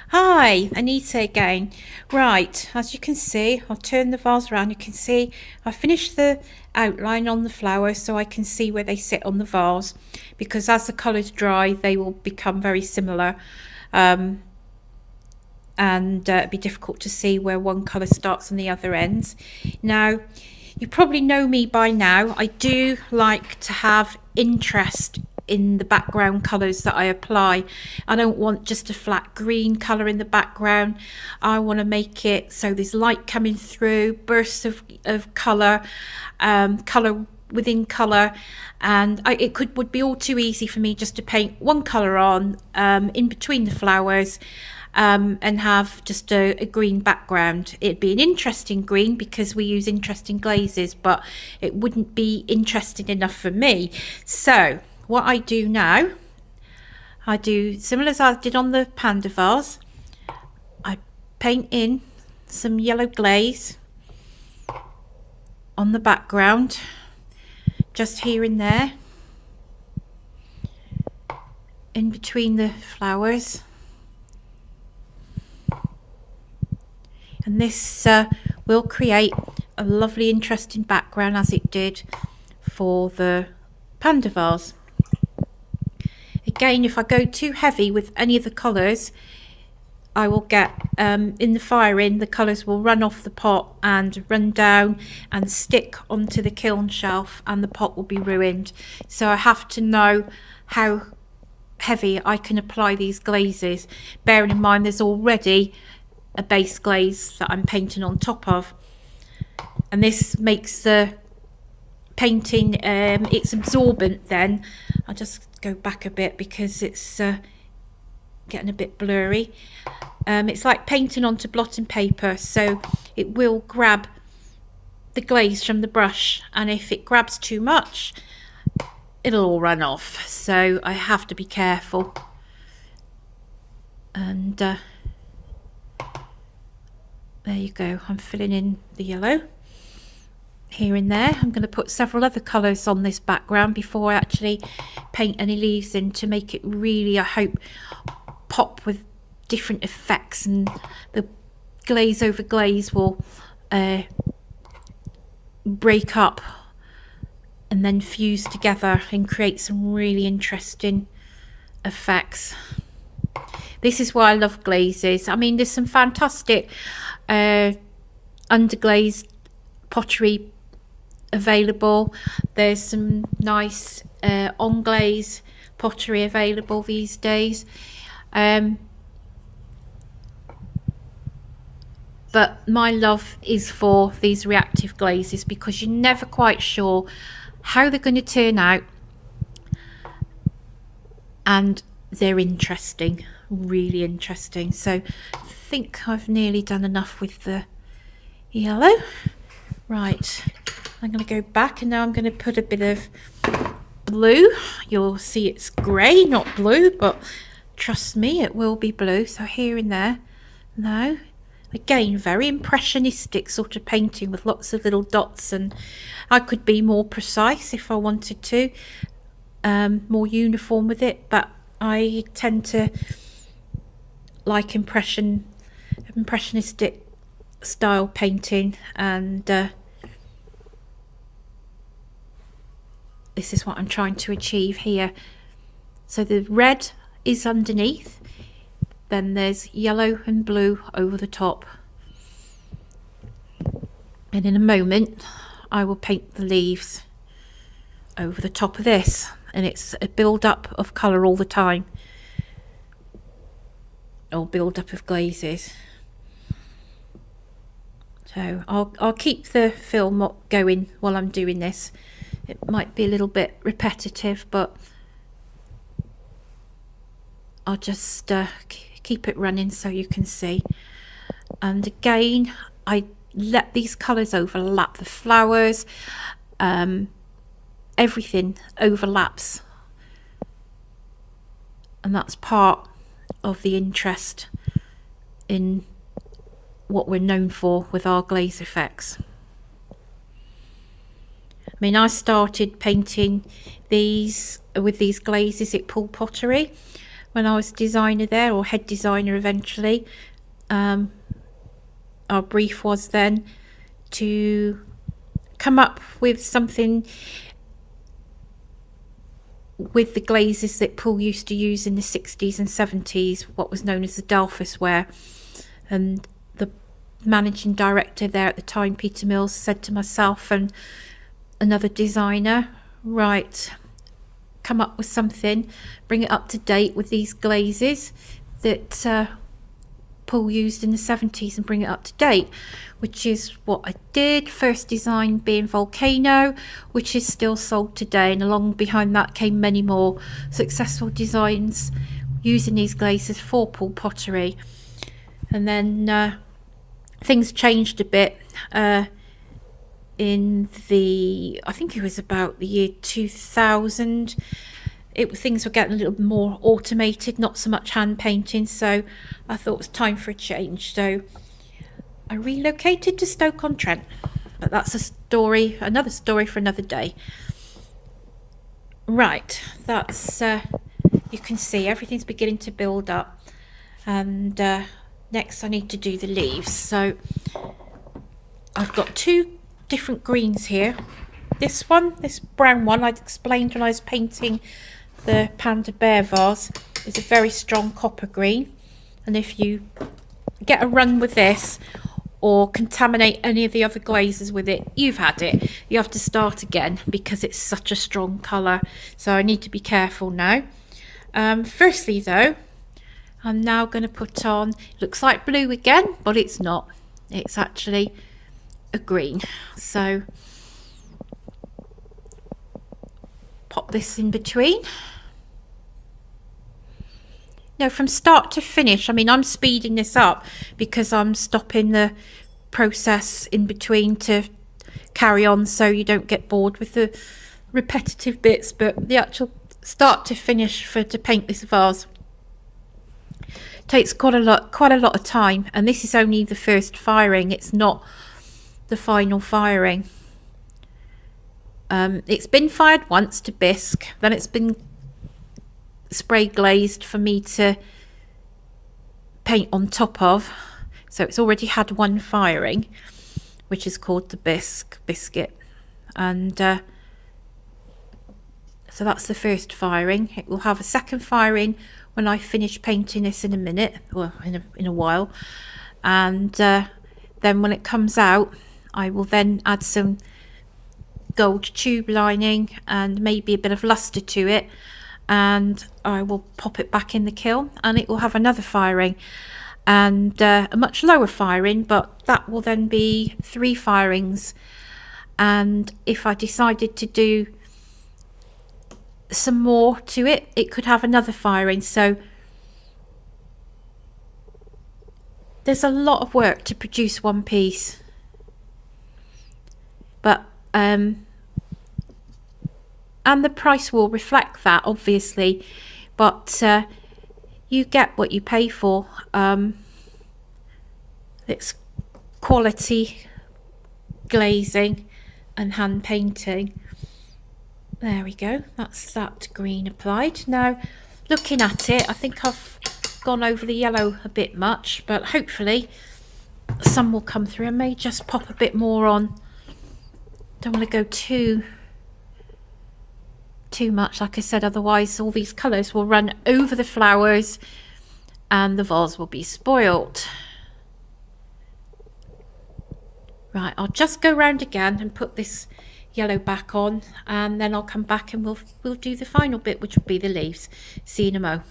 Hi, Anita again. Right, as you can see, I'll turn the vase around. You can see I finished the outline on the flowers so I can see where they sit on the vase, because as the colours dry they will become very similar, and it'd be difficult to see where one colour starts on the other ends. Now, you probably know me by now. I do like to have interest in the background colours that I apply. I don't want just a flat green colour in the background. I want to make it so there's light coming through, bursts of colour, colour within colour, and would be all too easy for me just to paint one colour on in between the flowers, and have just a green background. It'd be an interesting green because we use interesting glazes, but it wouldn't be interesting enough for me. So what I do now, I do similar as I did on the panda vase. I paint in some yellow glaze on the background, just here and there, in between the flowers. And this will create a lovely interesting background, as it did for the panda vase. Again, if I go too heavy with any of the colours, I will get in the firing, the colours will run off the pot and run down and stick onto the kiln shelf, and the pot will be ruined. So I have to know how heavy I can apply these glazes, bearing in mind there's already a base glaze that I'm painting on top of, and this makes the painting it's absorbent. Then I'll just go back a bit because it's getting a bit blurry. It's like painting onto blotting paper, so it will grab the glaze from the brush, and if it grabs too much it'll all run off, so I have to be careful. And there you go, I'm filling in the yellow here and there. I'm going to put several other colours on this background before I actually paint any leaves in, to make it really, I hope, pop with different effects, and the glaze over glaze will break up and then fuse together and create some really interesting effects. This is why I love glazes. I mean, there's some fantastic underglazed pottery available. There's some nice on glaze pottery available these days, but my love is for these reactive glazes, because you're never quite sure how they're going to turn out, and they're interesting, really interesting. So I think I've nearly done enough with the yellow. Right, I'm going to go back, and now I'm going to put a bit of blue. You'll see it's grey, not blue, but trust me, it will be blue. So here and there. Now, again, very impressionistic sort of painting with lots of little dots, and I could be more precise if I wanted to, more uniform with it, but I tend to like impressionistic style painting, and this is what I'm trying to achieve here. So the red is underneath, then there's yellow and blue over the top, and in a moment I will paint the leaves over the top of this, and it's a build up of colour all the time, or build up of glazes. So I'll keep the film going while I'm doing this. It might be a little bit repetitive, but I'll just keep it running so you can see. And again, I let these colours overlap. The flowers, everything overlaps, and that's part of the interest in what we're known for with our glaze effects. I mean, I started painting these with these glazes at Pool Pottery when I was designer there, or head designer eventually. Our brief was then to come up with something with the glazes that Paul used to use in the 60s and 70s, what was known as the Delphus ware. And the managing director there at the time, Peter Mills, said to myself and another designer, right, come up with something, bring it up to date with these glazes that Paul used in the 70s and bring it up to date, which is what I did. First design being Volcano, which is still sold today, and along behind that came many more successful designs using these glazes for Paul pottery. And then things changed a bit in the, I think it was about the year 2000. Things were getting a little more automated, not so much hand painting, so I thought it was time for a change. So I relocated to Stoke-on-Trent, but that's a story, another story for another day. Right, that's you can see everything's beginning to build up, and next I need to do the leaves. So I've got two different greens here. This one, this brown one, I'd explained when I was painting the Panda Bear vase, is a very strong copper green, and if you get a run with this or contaminate any of the other glazes with it, you've had it. You have to start again because it's such a strong colour, so I need to be careful now. Firstly though, I'm now going to put on, it looks like blue again, but it's not, it's actually a green. So pop this in between. Now from start to finish, I mean, I'm speeding this up because I'm stopping the process in between to carry on so you don't get bored with the repetitive bits, but the actual start to finish to paint this vase takes quite a lot of time, and this is only the first firing, it's not the final firing. It's been fired once to bisque, then it's been spray glazed for me to paint on top of, so it's already had one firing, which is called the biscuit, and so that's the first firing. It will have a second firing when I finish painting this in a minute, or in a while, and then when it comes out I will then add some gold tube lining and maybe a bit of luster to it, and I will pop it back in the kiln and it will have another firing, and a much lower firing, but that will then be 3 firings. And if I decided to do some more to it, it could have another firing. So there's a lot of work to produce one piece, but and the price will reflect that, obviously, but you get what you pay for. It's quality glazing and hand painting. There we go, that's that green applied. Now looking at it, I think I've gone over the yellow a bit much, but hopefully some will come through. I may just pop a bit more on. Don't want to go too much, like I said, otherwise all these colours will run over the flowers and the vase will be spoilt. Right, I'll just go round again and put this yellow back on, and then I'll come back and we'll do the final bit, which will be the leaves. See you in a mo.